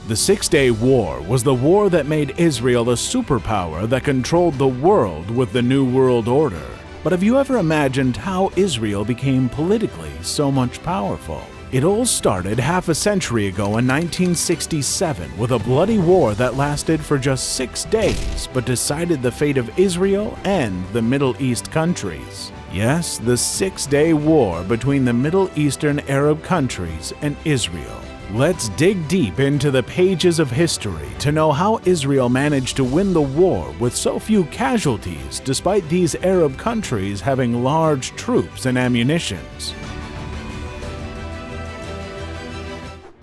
The Six-Day War was the war that made Israel a superpower that controlled the world with the New World Order. But have you ever imagined how Israel became politically so much powerful? It all started half a century ago in 1967 with a bloody war that lasted for just 6 days but decided the fate of Israel and the Middle East countries. Yes, the Six-Day War between the Middle Eastern Arab countries and Israel. Let's dig deep into the pages of history to know how Israel managed to win the war with so few casualties despite these Arab countries having large troops and ammunitions.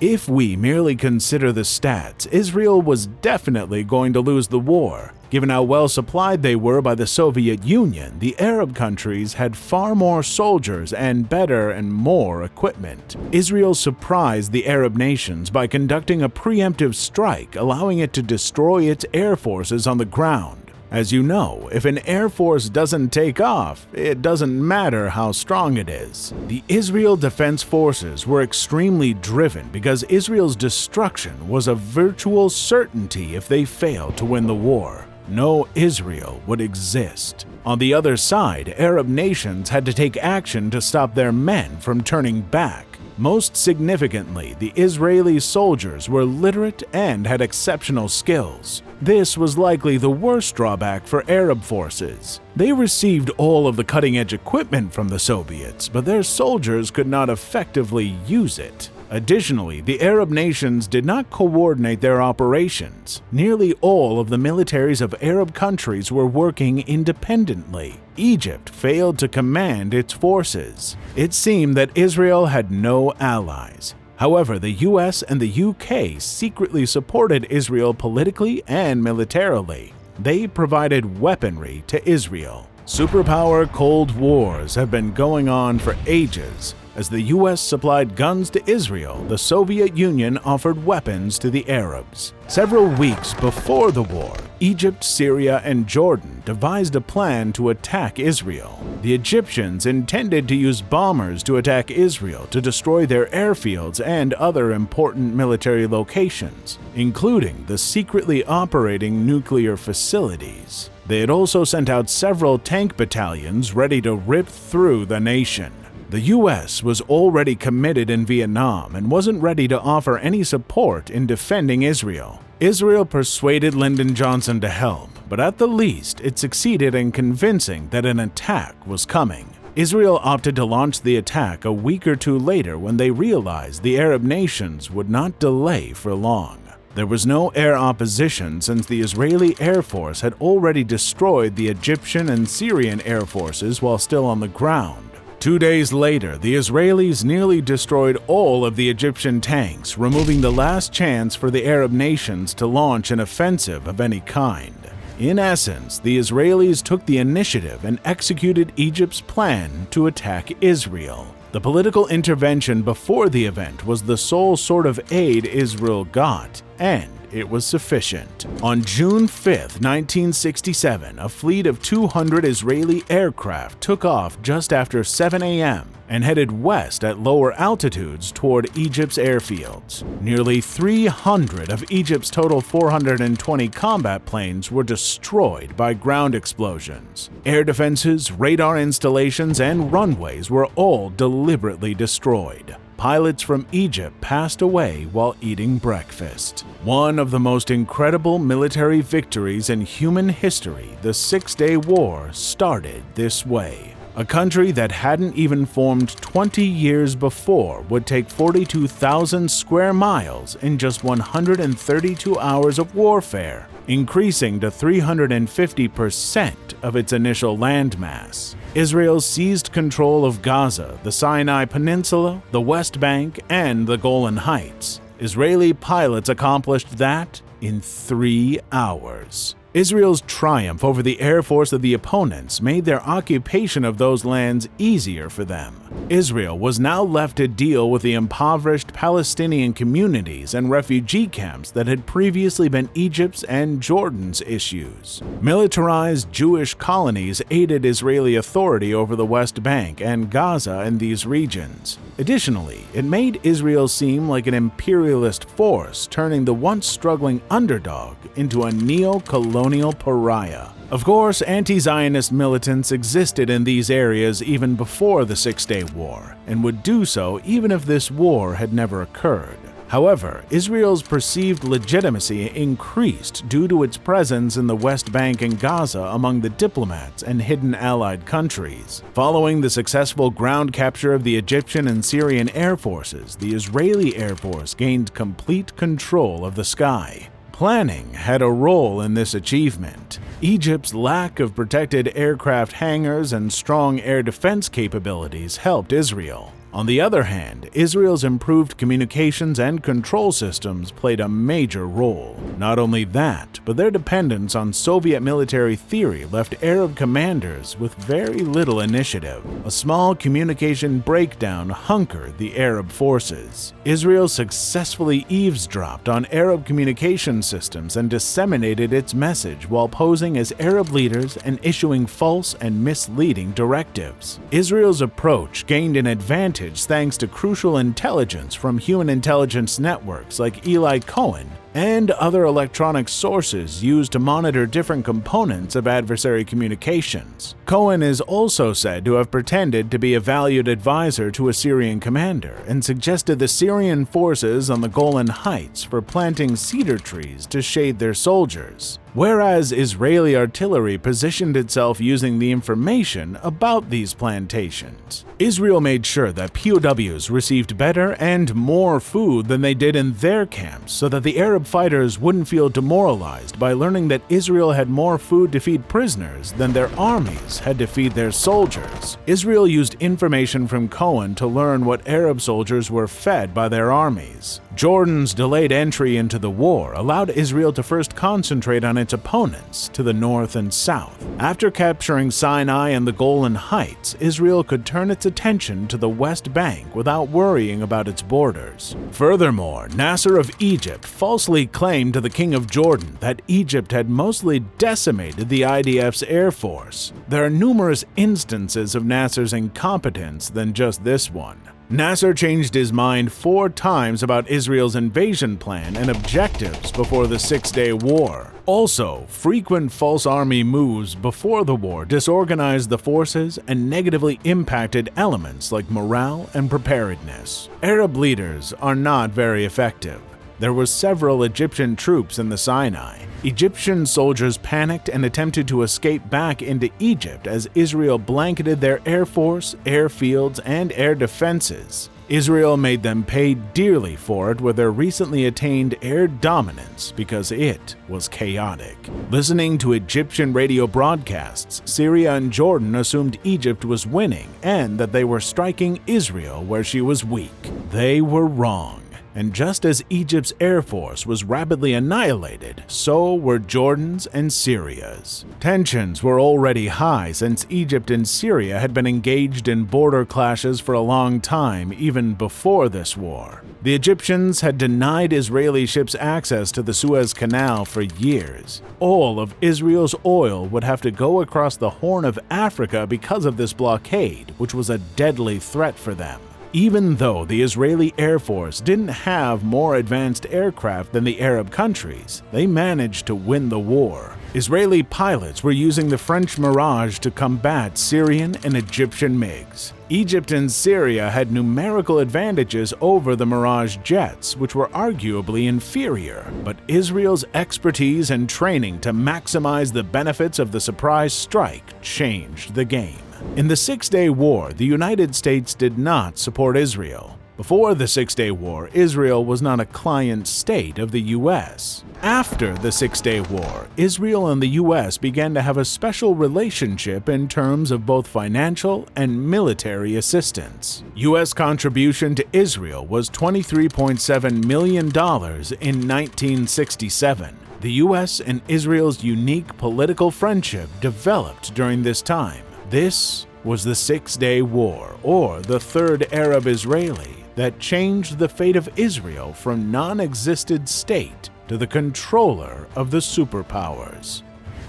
If we merely consider the stats, Israel was definitely going to lose the war. Given how well supplied they were by the Soviet Union, the Arab countries had far more soldiers and better and more equipment. Israel surprised the Arab nations by conducting a preemptive strike, allowing it to destroy its air forces on the ground. As you know, if an air force doesn't take off, it doesn't matter how strong it is. The Israel Defense Forces were extremely driven because Israel's destruction was a virtual certainty if they failed to win the war. No Israel would exist. On the other side, Arab nations had to take action to stop their men from turning back. Most significantly, the Israeli soldiers were literate and had exceptional skills. This was likely the worst drawback for Arab forces. They received all of the cutting-edge equipment from the Soviets, but their soldiers could not effectively use it. Additionally, the Arab nations did not coordinate their operations. Nearly all of the militaries of Arab countries were working independently. Egypt failed to command its forces. It seemed that Israel had no allies. However, the US and the UK secretly supported Israel politically and militarily. They provided weaponry to Israel. Superpower Cold Wars have been going on for ages. As the US supplied guns to Israel, the Soviet Union offered weapons to the Arabs. Several weeks before the war, Egypt, Syria, and Jordan devised a plan to attack Israel. The Egyptians intended to use bombers to attack Israel to destroy their airfields and other important military locations, including the secretly operating nuclear facilities. They had also sent out several tank battalions ready to rip through the nation. The US was already committed in Vietnam and wasn't ready to offer any support in defending Israel. Israel persuaded Lyndon Johnson to help, but at the least it succeeded in convincing that an attack was coming. Israel opted to launch the attack a week or two later when they realized the Arab nations would not delay for long. There was no air opposition since the Israeli Air Force had already destroyed the Egyptian and Syrian air forces while still on the ground. 2 days later, the Israelis nearly destroyed all of the Egyptian tanks, removing the last chance for the Arab nations to launch an offensive of any kind. In essence, the Israelis took the initiative and executed Egypt's plan to attack Israel. The political intervention before the event was the sole sort of aid Israel got, and it was sufficient. On June 5, 1967, a fleet of 200 Israeli aircraft took off just after 7 a.m. and headed west at lower altitudes toward Egypt's airfields. Nearly 300 of Egypt's total 420 combat planes were destroyed by ground explosions. Air defenses, radar installations, and runways were all deliberately destroyed. Pilots from Egypt passed away while eating breakfast. One of the most incredible military victories in human history, the Six-Day War, started this way. A country that hadn't even formed 20 years before would take 42,000 square miles in just 132 hours of warfare, increasing to 350% of its initial landmass. Israel seized control of Gaza, the Sinai Peninsula, the West Bank, and the Golan Heights. Israeli pilots accomplished that in 3 hours. Israel's triumph over the air force of the opponents made their occupation of those lands easier for them. Israel was now left to deal with the impoverished Palestinian communities and refugee camps that had previously been Egypt's and Jordan's issues. Militarized Jewish colonies aided Israeli authority over the West Bank and Gaza in these regions. Additionally, it made Israel seem like an imperialist force, turning the once struggling underdog into a neo-colonial pariah. Of course, anti-Zionist militants existed in these areas even before the Six-Day War, and would do so even if this war had never occurred. However, Israel's perceived legitimacy increased due to its presence in the West Bank and Gaza among the diplomats and hidden allied countries. Following the successful ground capture of the Egyptian and Syrian air forces, the Israeli Air Force gained complete control of the sky. Planning had a role in this achievement. Egypt's lack of protected aircraft hangars and strong air defense capabilities helped Israel. On the other hand, Israel's improved communications and control systems played a major role. Not only that, but their dependence on Soviet military theory left Arab commanders with very little initiative. A small communication breakdown hunkered the Arab forces. Israel successfully eavesdropped on Arab communication systems and disseminated its message while posing as Arab leaders and issuing false and misleading directives. Israel's approach gained an advantage thanks to crucial intelligence from human intelligence networks like Eli Cohen and other electronic sources used to monitor different components of adversary communications. Cohen is also said to have pretended to be a valued advisor to a Syrian commander and suggested the Syrian forces on the Golan Heights for planting cedar trees to shade their soldiers, whereas Israeli artillery positioned itself using the information about these plantations. Israel made sure that POWs received better and more food than they did in their camps so that the Arab fighters wouldn't feel demoralized by learning that Israel had more food to feed prisoners than their armies had to feed their soldiers. Israel used information from Cohen to learn what Arab soldiers were fed by their armies. Jordan's delayed entry into the war allowed Israel to first concentrate on its opponents to the north and south. After capturing Sinai and the Golan Heights, Israel could turn its attention to the West Bank without worrying about its borders. Furthermore, Nasser of Egypt falsely claimed to the King of Jordan that Egypt had mostly decimated the IDF's air force. There are numerous instances of Nasser's incompetence than just this one. Nasser changed his mind 4 times about Israel's invasion plan and objectives before the Six-Day War. Also, frequent false army moves before the war disorganized the forces and negatively impacted elements like morale and preparedness. Arab leaders are not very effective. There were several Egyptian troops in the Sinai. Egyptian soldiers panicked and attempted to escape back into Egypt as Israel blanketed their air force, airfields, and air defenses. Israel made them pay dearly for it with their recently attained air dominance because it was chaotic. Listening to Egyptian radio broadcasts, Syria and Jordan assumed Egypt was winning and that they were striking Israel where she was weak. They were wrong. And just as Egypt's air force was rapidly annihilated, so were Jordan's and Syria's. Tensions were already high since Egypt and Syria had been engaged in border clashes for a long time, even before this war. The Egyptians had denied Israeli ships access to the Suez Canal for years. All of Israel's oil would have to go across the Horn of Africa because of this blockade, which was a deadly threat for them. Even though the Israeli Air Force didn't have more advanced aircraft than the Arab countries, they managed to win the war. Israeli pilots were using the French Mirage to combat Syrian and Egyptian MiGs. Egypt and Syria had numerical advantages over the Mirage jets, which were arguably inferior, but Israel's expertise and training to maximize the benefits of the surprise strike changed the game. In the Six-Day War, the United States did not support Israel. Before the Six-Day War, Israel was not a client state of the U.S. After the Six-Day War, Israel and the U.S. began to have a special relationship in terms of both financial and military assistance. U.S. contribution to Israel was $23.7 million in 1967. The U.S. and Israel's unique political friendship developed during this time. This was the Six-Day War, or the Third Arab-Israeli, that changed the fate of Israel from non-existent state to the controller of the superpowers.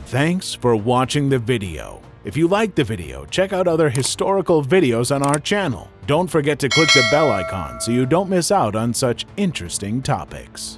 Thanks for watching the video. If you liked the video, check out other historical videos on our channel. Don't forget to click the bell icon so you don't miss out on such interesting topics.